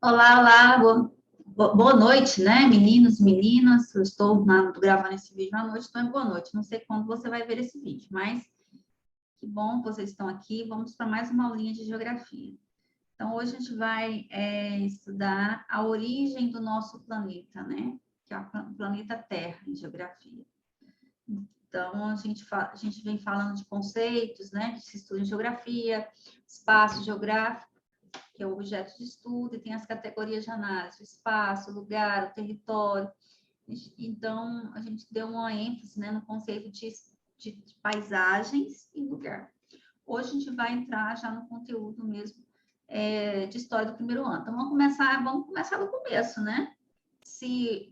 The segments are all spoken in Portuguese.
Olá, olá, boa noite, né, meninos, meninas. Eu estou gravando esse vídeo à noite, então é boa noite. Não sei quando você vai ver esse vídeo, mas que bom que vocês estão aqui. Vamos para mais uma aulinha de geografia. Então, hoje a gente vai estudar a origem do nosso planeta, né, que é o planeta Terra, em geografia. Então, a gente vem falando de conceitos, né, que se estuda em geografia, espaço geográfico, que é o objeto de estudo, e tem as categorias de análise, o espaço, o lugar, o território. Então, a gente deu uma ênfase, né, no conceito de paisagens e lugar. Hoje a gente vai entrar já no conteúdo mesmo de história do primeiro ano. Então, vamos começar do começo, né? Se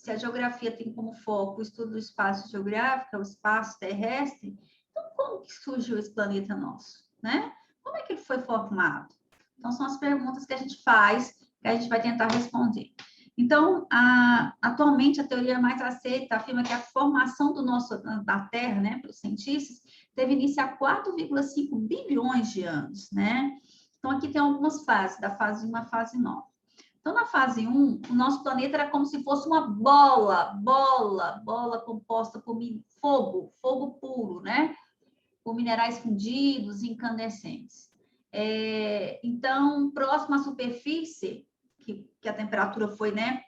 a geografia tem como foco o estudo do espaço geográfico, o espaço terrestre, então como que surgiu esse planeta nosso, né? Como é que ele foi formado? Então, são as perguntas que a gente faz, que a gente vai tentar responder. Então, atualmente, a teoria mais aceita afirma que a formação da Terra, né, pelos cientistas, teve início há 4,5 bilhões de anos, né? Então, aqui tem algumas fases, da fase 1 à fase 9. Então, na fase 1, o nosso planeta era como se fosse uma bola composta por fogo puro, né? Por minerais fundidos, incandescentes. Então, próximo à superfície, que a temperatura foi, né,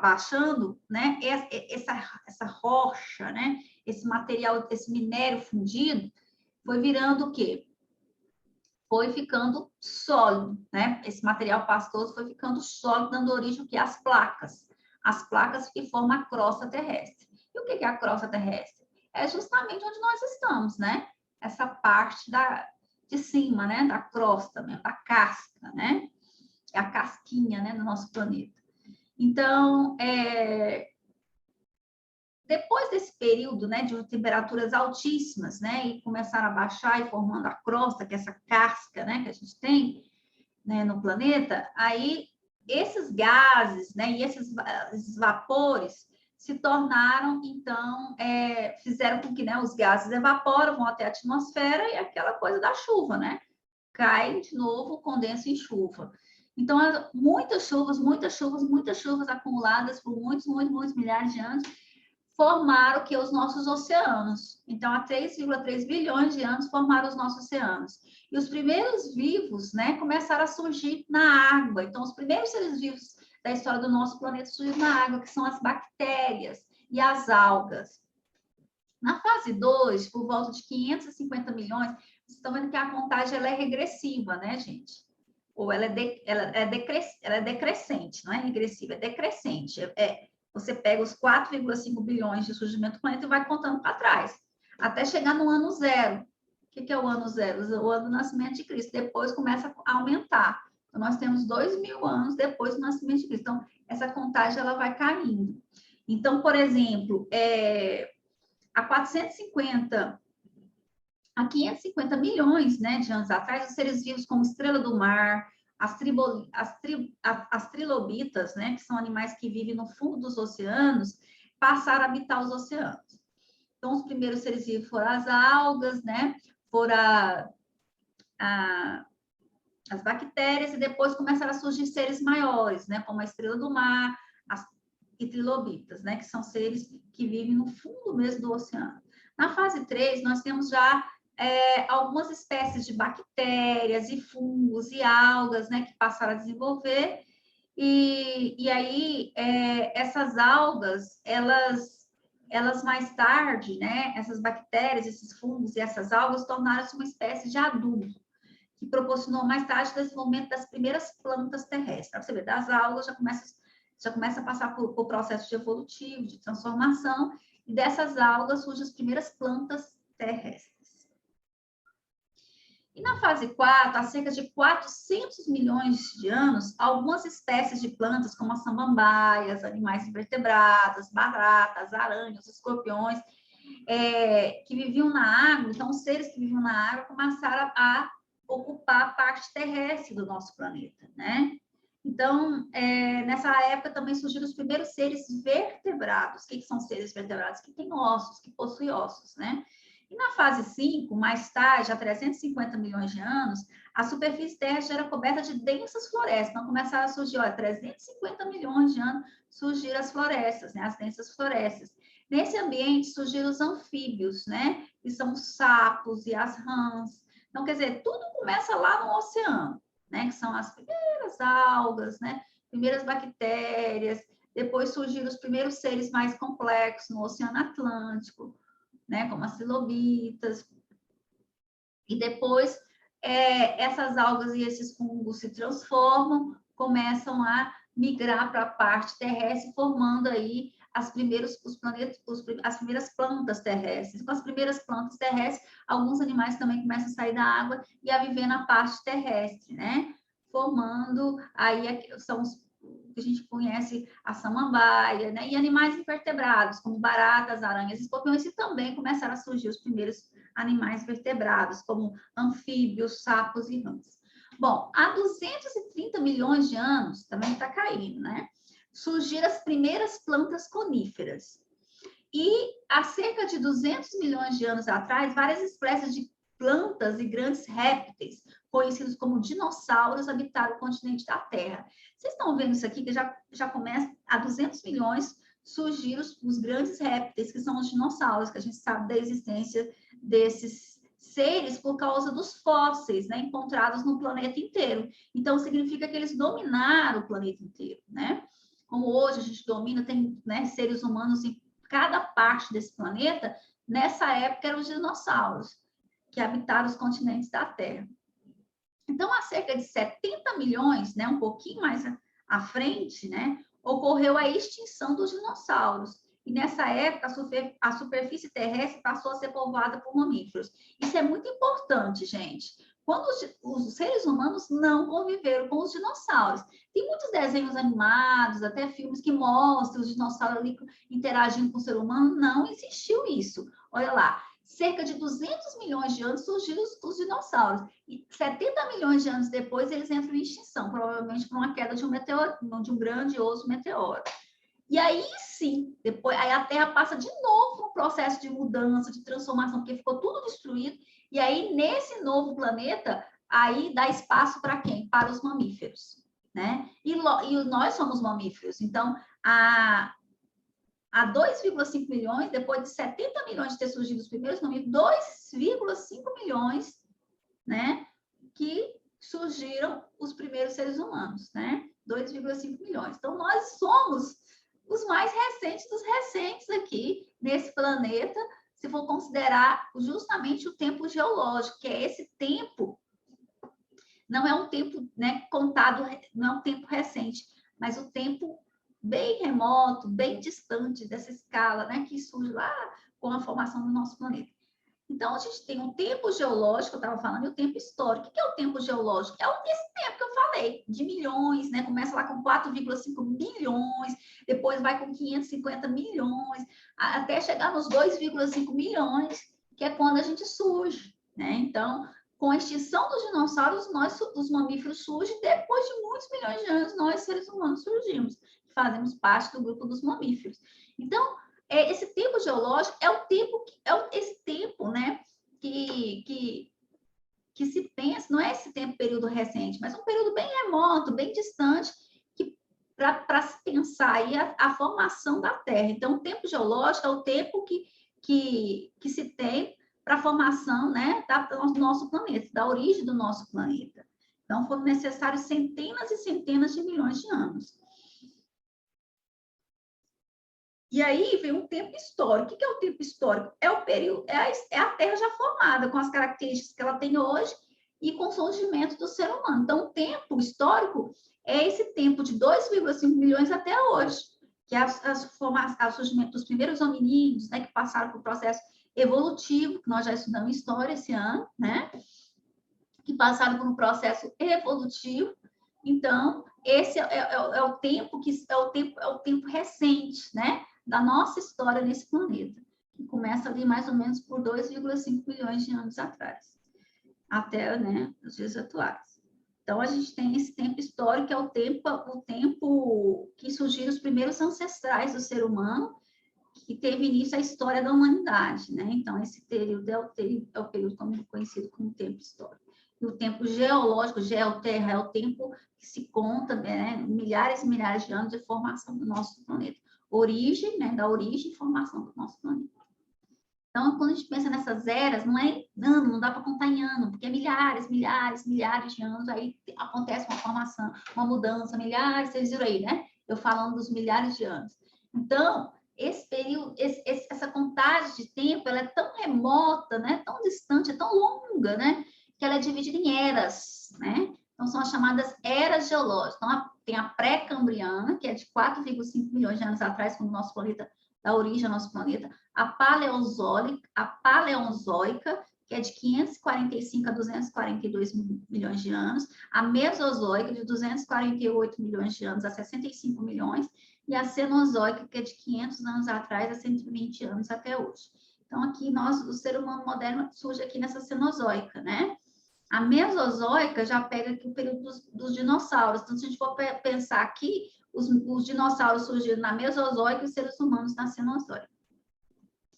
baixando, né, essa rocha, né, esse material, esse minério fundido, foi virando o quê? Foi ficando sólido, né? Esse material pastoso foi ficando sólido, dando origem ao que? As placas que formam a crosta terrestre. E o que é a crosta terrestre? É justamente onde nós estamos, né? Essa parte de cima, né? Da crosta, mesmo, da casca, né? É a casquinha, né? Do nosso planeta. Então, depois desse período, né, de temperaturas altíssimas, né, e começaram a baixar e formando a crosta, que é essa casca, né, que a gente tem, né, no planeta, aí esses gases, né, e esses vapores se tornaram, então, fizeram com que, né, os gases evaporam, vão até a atmosfera e aquela coisa da chuva, né, cai de novo, condensa em chuva. Então, muitas chuvas acumuladas por muitos milhares de anos formaram que os nossos oceanos. Então, há 3,3 bilhões de anos formaram os nossos oceanos. E os primeiros vivos, né, começaram a surgir na água. Então, os primeiros seres vivos da história do nosso planeta surgiram na água, que são as bactérias e as algas. Na fase 2, por volta de 550 milhões, vocês estão vendo que a contagem ela é regressiva, né, gente? Ou ela é decrescente, não é regressiva, é decrescente. Você pega os 4,5 bilhões de surgimento do planeta e vai contando para trás, até chegar no ano zero. O que é o ano zero? O ano do nascimento de Cristo. Depois começa a aumentar. Então, nós temos 2.000 anos depois do nascimento de Cristo. Então, essa contagem ela vai caindo. Então, por exemplo, a 550 milhões, né, de anos atrás, os seres vivos como estrela do mar, as trilobitas, né, que são animais que vivem no fundo dos oceanos, passaram a habitar os oceanos. Então, os primeiros seres vivos foram as algas, né, foram as bactérias, e depois começaram a surgir seres maiores, né, como a estrela do mar, e trilobitas, né, que são seres que vivem no fundo mesmo do oceano. Na fase 3, nós temos já algumas espécies de bactérias e fungos e algas, né, que passaram a desenvolver, e aí essas algas, elas mais tarde, né, essas bactérias, esses fungos e essas algas tornaram-se uma espécie de adubo, que proporcionou mais tarde o desenvolvimento das primeiras plantas terrestres. Para você ver, das algas já começa a passar por processo de evolutivo, de transformação, e dessas algas surgem as primeiras plantas terrestres. E na fase 4, há cerca de 400 milhões de anos, algumas espécies de plantas, como as samambaias, animais invertebrados, baratas, aranhas, escorpiões, que viviam na água, então os seres que viviam na água começaram a ocupar a parte terrestre do nosso planeta, né? Então, nessa época também surgiram os primeiros seres vertebrados. O que são seres vertebrados? Que têm ossos, que possuem ossos, né? E na fase 5, mais tarde, há 350 milhões de anos, a superfície terrestre era coberta de densas florestas. Então, começaram a surgir, olha, 350 milhões de anos, surgiram as florestas, né? As densas florestas. Nesse ambiente, surgiram os anfíbios, né? Que são os sapos e as rãs. Então, quer dizer, tudo começa lá no oceano, né? Que são as primeiras algas, né? Primeiras bactérias. Depois surgiram os primeiros seres mais complexos no Oceano Atlântico, né? Como as trilobitas. E depois, essas algas e esses fungos se transformam, começam a migrar para a parte terrestre, formando aí as primeiras plantas terrestres. Com as primeiras plantas terrestres, alguns animais também começam a sair da água e a viver na parte terrestre, né? Formando aí são os que a gente conhece a samambaia, né? E animais invertebrados, como baratas, aranhas, escorpiões, e também começaram a surgir os primeiros animais vertebrados, como anfíbios, sapos e rãs. Bom, há 230 milhões de anos, também está caindo, né? Surgiram as primeiras plantas coníferas. E há cerca de 200 milhões de anos atrás, várias espécies de plantas e grandes répteis, conhecidos como dinossauros, habitaram o continente da Terra. Vocês estão vendo isso aqui, que já começa há 200 milhões, surgiram os grandes répteis, que são os dinossauros, que a gente sabe da existência desses seres por causa dos fósseis, né, encontrados no planeta inteiro. Então, significa que eles dominaram o planeta inteiro, né? Como hoje a gente domina, tem, né, seres humanos em cada parte desse planeta. Nessa época eram os dinossauros que habitaram os continentes da Terra. Então, há cerca de 70 milhões, né, um pouquinho mais à frente, né, ocorreu a extinção dos dinossauros. E nessa época, a superfície terrestre passou a ser povoada por mamíferos. Isso é muito importante, gente. Quando os seres humanos não conviveram com os dinossauros. Tem muitos desenhos animados, até filmes que mostram os dinossauros ali interagindo com o ser humano. Não existiu isso. Olha lá, cerca de 200 milhões de anos surgiram os dinossauros. E 70 milhões de anos depois, eles entram em extinção, provavelmente por uma queda de um meteoro, de um grandioso meteoro. E aí sim, depois aí a Terra passa de novo um processo de mudança, de transformação, porque ficou tudo destruído. E aí, nesse novo planeta, aí dá espaço para quem? Para os mamíferos, né? E nós somos mamíferos. Então, há 2,5 milhões, depois de 70 milhões de ter surgido os primeiros mamíferos, 2,5 milhões, né? Que surgiram os primeiros seres humanos, né? 2,5 milhões. Então, nós somos os mais recentes dos recentes aqui nesse planeta, se for considerar justamente o tempo geológico, que é esse tempo, não é um tempo, né, contado, não é um tempo recente, mas o tempo bem remoto, bem distante dessa escala, né, que surge lá com a formação do nosso planeta. Então, a gente tem um tempo geológico, eu estava falando, e o tempo histórico. O que é o tempo geológico? É esse tempo que eu falei, de milhões, né? Começa lá com 4,5 bilhões, depois vai com 550 milhões, até chegar nos 2,5 milhões, que é quando a gente surge, né? Então, com a extinção dos dinossauros, os mamíferos surgem, depois de muitos milhões de anos, nós, seres humanos, surgimos, fazemos parte do grupo dos mamíferos. Então, esse tempo geológico é o tempo, esse tempo, né, que se pensa, não é esse tempo, período recente, mas um período bem remoto, bem distante, para se pensar aí a formação da Terra. Então, o tempo geológico é o tempo que se tem para a formação, né, do nosso planeta, da origem do nosso planeta. Então, foram necessários centenas e centenas de milhões de anos. E aí vem um tempo histórico. O que é o tempo histórico? É o período, é a Terra já formada, com as características que ela tem hoje e com o surgimento do ser humano. Então, o tempo histórico é esse tempo de 2,5 milhões até hoje, que é o surgimento dos primeiros hominídeos, né, que passaram por processo evolutivo, que nós já estudamos em história esse ano, né, que passaram por um processo evolutivo. Então, esse é o tempo recente, né, da nossa história nesse planeta, que começa ali mais ou menos por 2,5 milhões de anos atrás, até, né, os dias atuais. Então, a gente tem esse tempo histórico, que é o tempo que surgiram os primeiros ancestrais do ser humano, que teve início a história da humanidade, né? Então, esse período é o período conhecido como tempo histórico. E o tempo geológico, geoterra, é o tempo que se conta, né, milhares e milhares de anos de formação do nosso planeta. Origem, né, da origem e formação do nosso planeta. Então, quando a gente pensa nessas eras, não é em ano, não dá para contar em ano, porque é milhares, milhares, milhares de anos, aí acontece uma formação, uma mudança, milhares, vocês viram aí, né? Eu falando dos milhares de anos. Então, esse período, essa contagem de tempo, ela é tão remota, né? Tão distante, é tão longa, né? Que ela é dividida em eras, né? Então, são as chamadas eras geológicas. Então, tem a pré-cambriana, que é de 4,5 milhões de anos atrás, quando o nosso planeta dá origem ao nosso planeta. A paleozoica, que é de 545 a 242 milhões de anos. A mesozoica, de 248 milhões de anos a 65 milhões. E a cenozoica, que é de 500 anos atrás a 120 anos até hoje. Então, aqui, o ser humano moderno surge aqui nessa cenozoica, né? A mesozoica já pega aqui o período dos dinossauros. Então, se a gente for pensar aqui, os dinossauros surgiram na Mesozoica e os seres humanos na Cenozoica.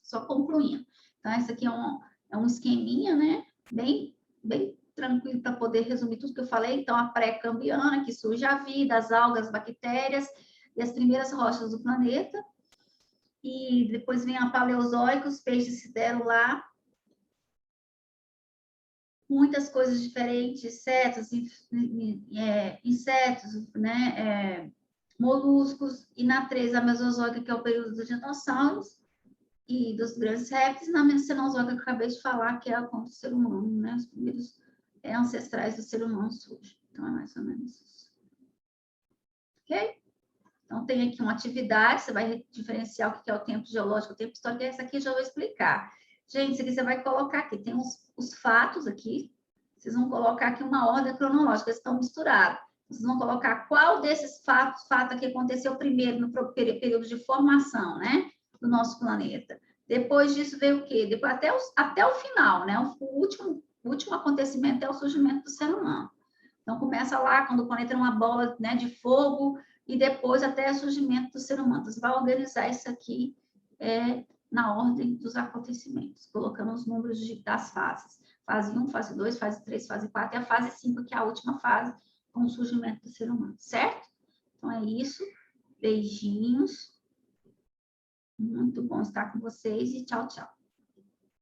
Só concluindo. Então, esse aqui é um esqueminha, né? Bem tranquilo para poder resumir tudo que eu falei. Então, a pré-cambriana, que surge a vida, as algas, as bactérias e as primeiras rochas do planeta. E depois vem a paleozoica, os peixes se deram lá. Muitas coisas diferentes, insetos, né? Moluscos, e na 3, a Mesozoica, que é o período dos dinossauros e dos grandes répteis, e na Cenozoica, que eu acabei de falar, que é quando o ser humano, né? Os primeiros ancestrais do ser humano surgem. Então, é mais ou menos isso. Ok? Então, tem aqui uma atividade, você vai diferenciar o que é o tempo geológico, o tempo histórico, e essa aqui eu já vou explicar. Gente, isso aqui você vai colocar aqui, tem os fatos aqui, vocês vão colocar aqui uma ordem cronológica, eles estão misturados. Vocês vão colocar qual desses fatos aqui aconteceu primeiro no período de formação, né, do nosso planeta. Depois disso veio o quê? Depois, até o final, né, o último acontecimento é o surgimento do ser humano. Então, começa lá, quando o planeta era uma bola, né, de fogo, e depois até o surgimento do ser humano. Você vai organizar isso aqui na ordem dos acontecimentos, colocando os números das fases. Fase 1, fase 2, fase 3, fase 4, e a fase 5, que é a última fase, com o surgimento do ser humano, certo? Então, é isso. Beijinhos. Muito bom estar com vocês e tchau, tchau.